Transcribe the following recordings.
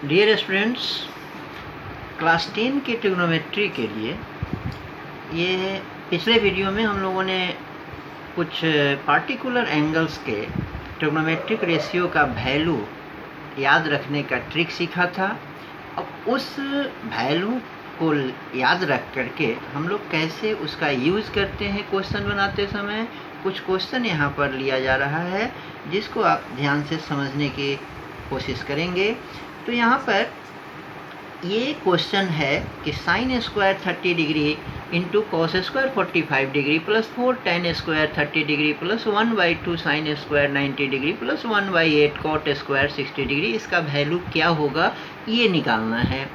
Dear students, class 10 की trigonometry के लिए ये पिछले वीडियो में हम लोगों ने कुछ पार्टिकुलर एंगल्स के ट्रिग्नोमेट्रिक रेशियो का वैल्यू याद रखने का ट्रिक सीखा था। अब उस वैल्यू को याद रख करके हम लोग कैसे उसका यूज़ करते हैं क्वेश्चन बनाते समय, कुछ क्वेश्चन यहाँ पर लिया जा रहा है जिसको आप ध्यान से समझने की कोशिश करेंगे। तो यहाँ पर ये क्वेश्चन है कि sine square 30 degree into cos square 45 degree plus 4 tan square 30 degree plus 1/2 sine square 90 degree plus 1/8 cot square 60 degree, इसका वैल्यू क्या होगा ये निकालना है।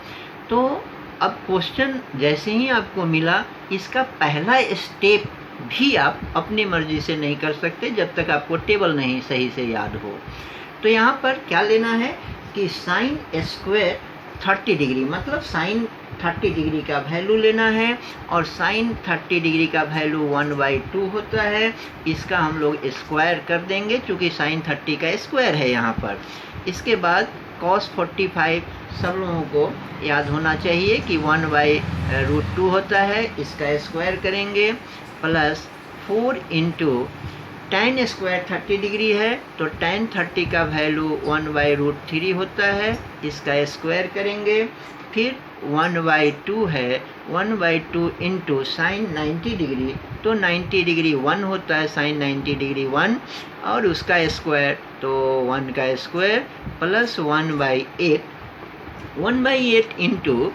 तो अब क्वेश्चन जैसे ही आपको मिला, इसका पहला स्टेप भी आप अपनी मर्जी से नहीं कर सकते जब तक आपको टेबल नहीं सही से याद हो। तो यहाँ पर क्या लेना है कि साइन स्क्वायर 30 डिग्री मतलब साइन 30 डिग्री का वैल्यू लेना है और साइन 30 डिग्री का वैल्यू 1/2 होता है। इसका हम लोग स्क्वायर कर देंगे क्योंकि साइन 30 का स्क्वायर है यहाँ पर। इसके बाद cos 45 सब लोगों को याद होना चाहिए कि 1/√2 होता है, इसका स्क्वायर करेंगे plus 4 into ten square 30 degree है तो टेन 30 का वैल्यू 1/√3 होता है, इसका स्क्वायर करेंगे। फिर 1/2 है, 1/2 इंटू साइन 90 डिग्री तो 90 डिग्री 1 होता है, साइन 90 डिग्री 1 और उसका स्क्वायर तो 1 का square plus 1/8 into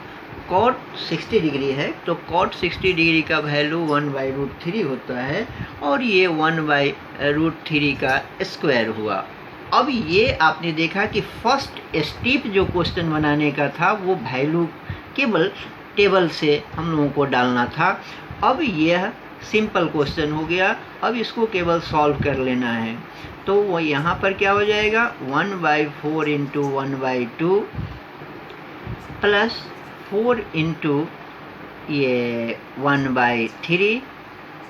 cot 60 degree है तो कॉट 60 डिग्री का वैल्यू 1/√3 होता है और ये 1/√3 का स्क्वायर हुआ। अब ये आपने देखा कि फर्स्ट स्टेप जो क्वेश्चन बनाने का था वो वैल्यू केवल टेबल से हम लोगों को डालना था। अब यह सिंपल क्वेश्चन हो गया, अब इसको केवल सॉल्व कर लेना है। तो वो यहाँ पर क्या हो जाएगा 1/4 इंटू 1/2 प्लस 4 इंटू ये 1/3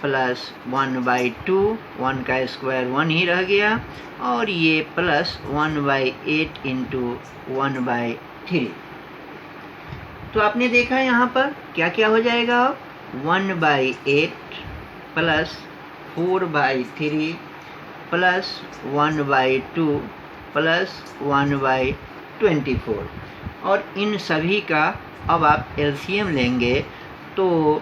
प्लस 1/2, 1 का स्क्वायर 1 ही रह गया और ये प्लस 1/8 इंटू 1/3। तो आपने देखा यहाँ पर क्या क्या हो जाएगा, 1/8 प्लस 4/3 प्लस 1/2 प्लस 1/24 और इन सभी का अब आप एलसीएम लेंगे तो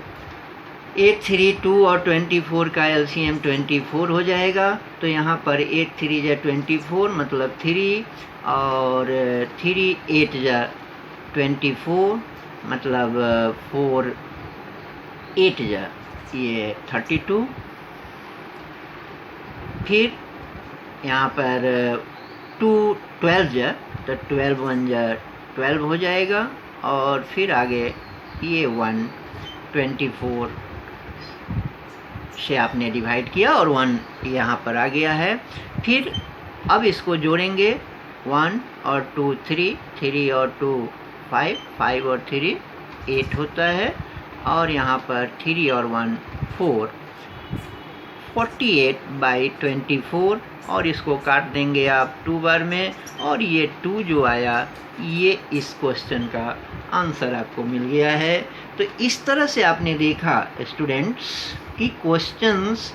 8 3 2 और 24 का एलसीएम 24 हो जाएगा। तो यहाँ पर 8 3 जा 24 मतलब 3 और 3 8 जा 24 मतलब 4 8 जा ये 32। फिर यहाँ पर 2 12 जा तो 12 1 जा 12 हो जाएगा और फिर आगे ये 1 24 से आपने डिवाइड किया और 1 यहाँ पर आ गया है। फिर अब इसको जोड़ेंगे 1 और 2 3, 3 और 2 5, 5 और 3 8 होता है और यहाँ पर 3 और 1 4, 48/24 और इसको काट देंगे आप 2 बार में और ये 2 जो आया ये इस क्वेश्चन का आंसर आपको मिल गया है। तो इस तरह से आपने देखा स्टूडेंट्स कि क्वेश्चंस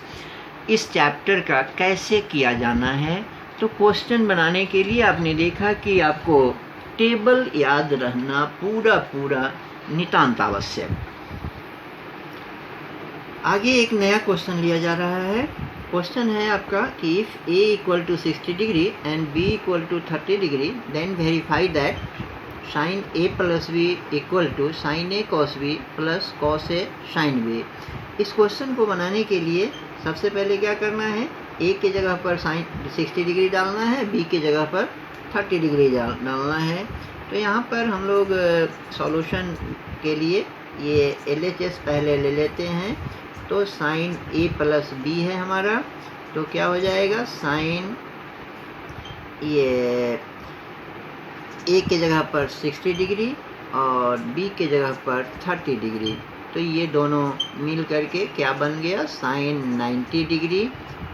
इस चैप्टर का कैसे किया जाना है। तो क्वेश्चन बनाने के लिए आपने देखा कि आपको टेबल याद रहना पूरा नितांत आवश्यक। आगे एक नया क्वेश्चन लिया जा रहा है। क्वेश्चन है आपका कि if a = 60 degree and b = 30 degree then verify that sin a + b = sin a cos b + cos a sin b। इस क्वेश्चन को बनाने के लिए सबसे पहले क्या करना है, a के जगह पर sin 60 डिग्री डालना है, b के जगह पर 30 डिग्री डालना है। तो यहाँ पर हम लोग सॉल्यूशन के लिए ये LHS पहले ले लेते हैं। तो साइन a + b है हमारा, तो क्या हो जाएगा साइन ये a के जगह पर 60 डिग्री और b के जगह पर 30 डिग्री, तो ये दोनों मिल करके क्या बन गया साइन 90 डिग्री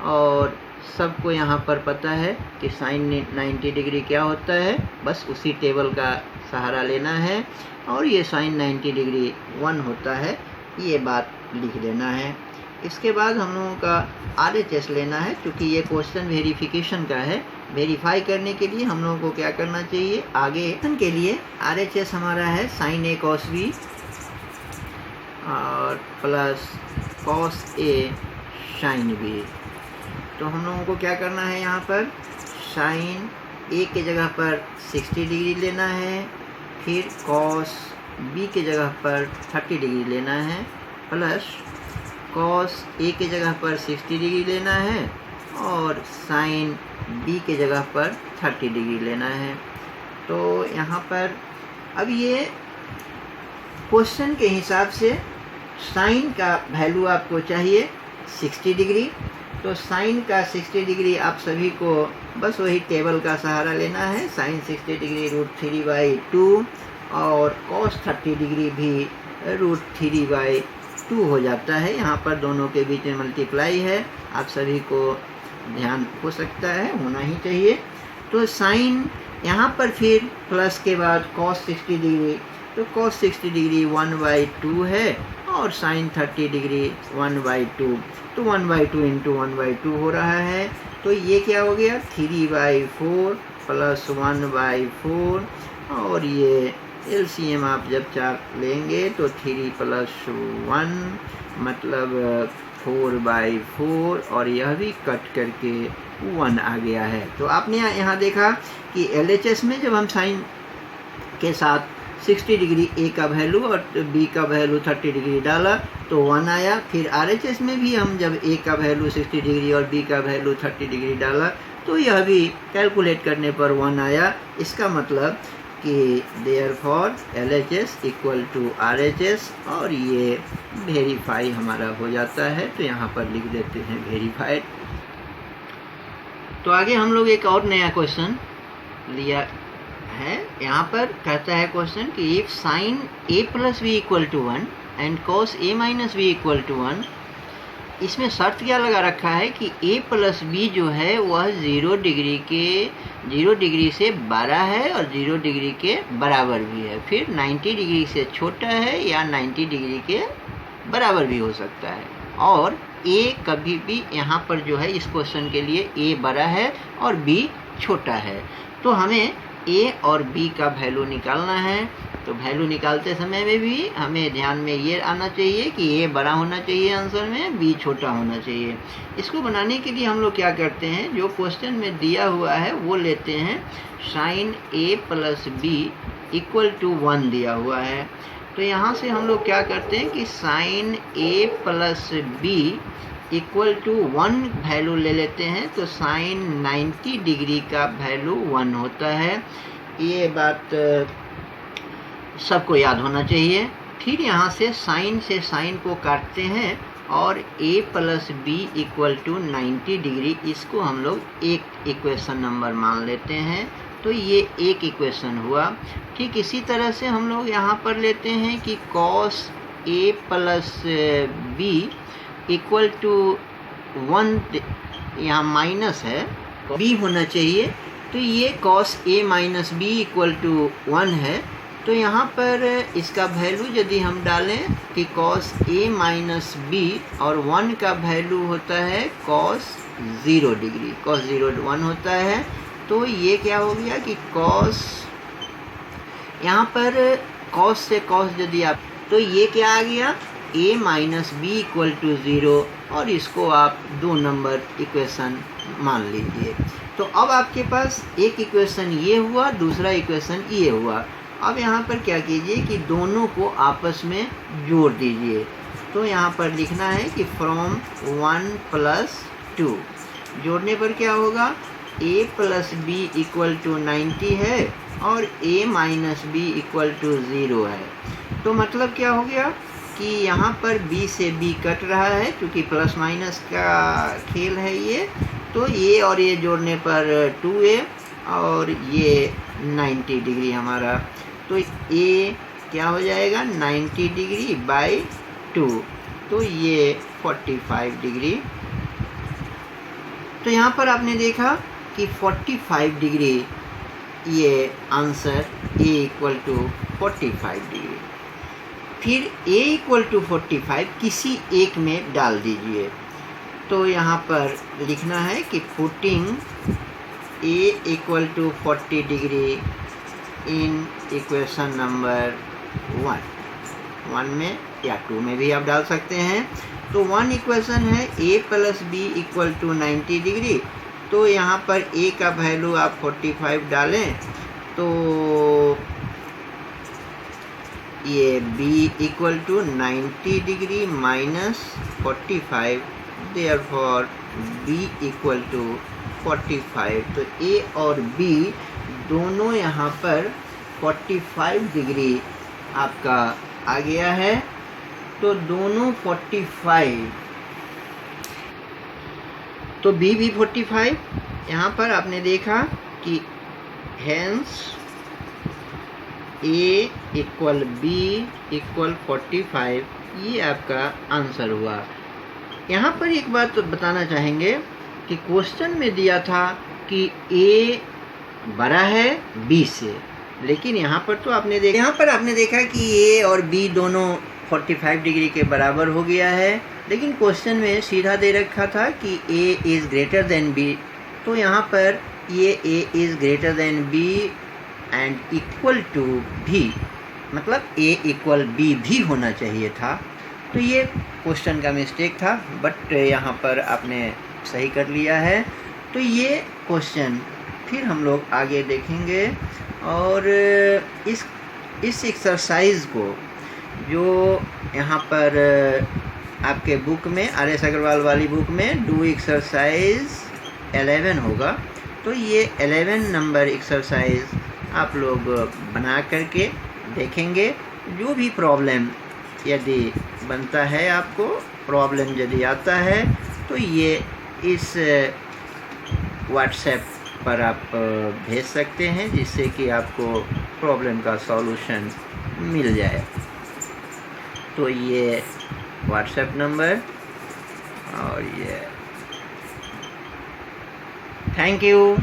और सबको यहाँ पर पता है कि साइन 90 डिग्री क्या होता है, बस उसी टेबल का सहारा लेना है और ये साइन 90 डिग्री 1 होता है, ये बात लिख देना है। इसके बाद हम लोगों का RHS लेना है, क्योंकि ये क्वेश्चन वेरिफिकेशन का है। वेरीफाई करने के लिए हम लोगों को क्या करना चाहिए, आगे के लिए RHS हमारा है साइन A cos B और plus cos A sine B। तो हम लोगों को क्या करना है, यहाँ पर साइन A के जगह पर 60 डिग्री लेना है, फिर cos B के जगह पर 30 डिग्री लेना है, प्लस cos A के जगह पर 60 डिग्री लेना है और साइन B के जगह पर 30 डिग्री लेना है। तो यहाँ पर अब ये क्वेश्चन के हिसाब से साइन का वैल्यू आपको चाहिए 60 डिग्री। तो साइन का 60 डिग्री आप सभी को बस वही टेबल का सहारा लेना है, साइन 60 डिग्री √3/2 और cos 30 डिग्री भी √3/2 हो जाता है। यहाँ पर दोनों के बीच में मल्टीप्लाई है, आप सभी को ध्यान हो सकता है, होना ही चाहिए। तो साइन यहाँ पर फिर प्लस के बाद cos 60 डिग्री, तो cos 60 डिग्री 1/2 है और साइन 30 डिग्री 1/2, तो 1/2 इंटू 1/2 हो रहा है। तो ये क्या हो गया 3/4 प्लस 1/4 और ये LCM आप जब 4 लेंगे तो 3 + 1 मतलब 4/4 और यह भी कट करके 1 आ गया है। तो आपने यहाँ देखा कि LHS में जब हम साइन के साथ 60 डिग्री A का वैल्यू और B का वैल्यू 30 डिग्री डाला तो 1 आया। फिर RHS में भी हम जब A का वैल्यू 60 डिग्री और B का वैल्यू 30 डिग्री डाला तो यह भी कैलकुलेट करने पर 1 आया। इसका मतलब कि देयरफॉर LHS = RHS और ये वेरीफाई हमारा हो जाता है। तो यहाँ पर लिख देते हैं वेरीफाइड। तो आगे हम लोग एक और नया क्वेश्चन लिया है। यहाँ पर कहता है क्वेश्चन कि if sine A + B = 1 and cos A - B = 1, इसमें शर्त क्या लगा रखा है कि A + B जो है वह 0 डिग्री से बड़ा है और 0 डिग्री के बराबर भी है, फिर 90 डिग्री से छोटा है या 90 डिग्री के बराबर भी हो सकता है, और A कभी भी यहाँ पर जो है इस क्वेश्चन के लिए A बड़ा है और B छोटा है। तो हमें A और B का वैल्यू निकालना है। तो वैल्यू निकालते समय में भी हमें ध्यान में ये आना चाहिए कि A बड़ा होना चाहिए आंसर में, B छोटा होना चाहिए। इसको बनाने के लिए हम लोग क्या करते हैं, जो क्वेश्चन में दिया हुआ है वो लेते हैं। साइन A + B = 1 दिया हुआ है, तो यहाँ से हम लोग क्या करते हैं कि साइन A + B = 1 वैल्यू ले लेते हैं। तो साइन 90 डिग्री का वैल्यू 1 होता है। ये बात सबको याद होना चाहिए। फिर यहाँ से साइन को काटते हैं और A + B = 90 डिग्री, इसको हम लोग एक इक्वेशन नंबर मान लेते हैं। तो ये एक इक्वेशन हुआ। ठीक इसी तरह से हम लोग यहाँ पर लेते हैं कि cos A + B = 1, यहाँ माइनस है, B होना चाहिए। तो ये cos A - B = 1 है। तो यहाँ पर इसका वैल्यू यदि हम डालें कि cos A - B और 1 का वैल्यू होता है cos 0 डिग्री, cos 0 1 होता है। तो ये क्या हो गया कि cos, यहाँ पर cos से cos यदि आप, तो ये क्या आ गया A - B = 0 और इसको आप 2 नंबर इक्वेशन मान लीजिए। तो अब आपके पास एक इक्वेशन ये हुआ, दूसरा इक्वेशन ये हुआ। अब यहाँ पर क्या कीजिए कि दोनों को आपस में जोड़ दीजिए। तो यहाँ पर लिखना है कि फ्रॉम 1 + 2, जोड़ने पर क्या होगा, A + B = 90 है और A - B = 0 है। तो मतलब क्या हो गया कि यहाँ पर B से B कट रहा है, क्योंकि प्लस माइनस का खेल है ये। तो ये और ये जोड़ने पर 2A और ये 90 डिग्री हमारा, तो A क्या हो जाएगा 90 डिग्री बाई 2, तो ये 45 डिग्री तो यहाँ पर आपने देखा कि 45 डिग्री ये answer A equal to 45 degree. फिर A इक्वल टू 45 किसी एक में डाल दीजिए। तो यहाँ पर लिखना है कि putting A equal to 40 degree in equation number 1 में या 2 में भी आप डाल सकते हैं। तो 1 इक्वेशन है A plus B equal to 90 degree. तो यहाँ पर A का वैल्यू आप 45 डालें तो ये B equal to 90 degree minus 45, therefore B equal to 45। तो A और B दोनों यहाँ पर 45 डिग्री आपका आ गया है। तो दोनों 45, तो B भी 45। यहाँ पर आपने देखा कि hence A equal B equal 45, ये आपका आंसर हुआ। यहाँ पर एक बात तो बताना चाहेंगे कि क्वेश्चन में दिया था कि A बड़ा है B से, लेकिन यहाँ पर तो आपने देखा कि A और B दोनों 45 डिग्री के बराबर हो गया है, लेकिन क्वेश्चन में सीधा दे रखा था कि A is greater than B। तो यहाँ पर ये A is greater than B and equal to B, मतलब A इक्वल B भी होना चाहिए था। तो ये क्वेश्चन का मिस्टेक था, बट यहाँ पर आपने सही कर लिया है। तो ये क्वेश्चन फिर हम लोग आगे देखेंगे। और इस एक्सरसाइज को जो यहाँ पर आपके बुक में RS अग्रवाल वाली बुक में डू एक्सरसाइज 11 होगा। तो ये 11 नंबर एक्सरसाइज आप लोग बना करके देखेंगे। जो भी प्रॉब्लम यदि बनता है, आपको प्रॉब्लम यदि आता है, तो ये इस व्हाट्सएप पर आप भेज सकते हैं, जिससे कि आपको प्रॉब्लम का सॉल्यूशन मिल जाए। तो ये व्हाट्सएप नंबर और ये थैंक यू।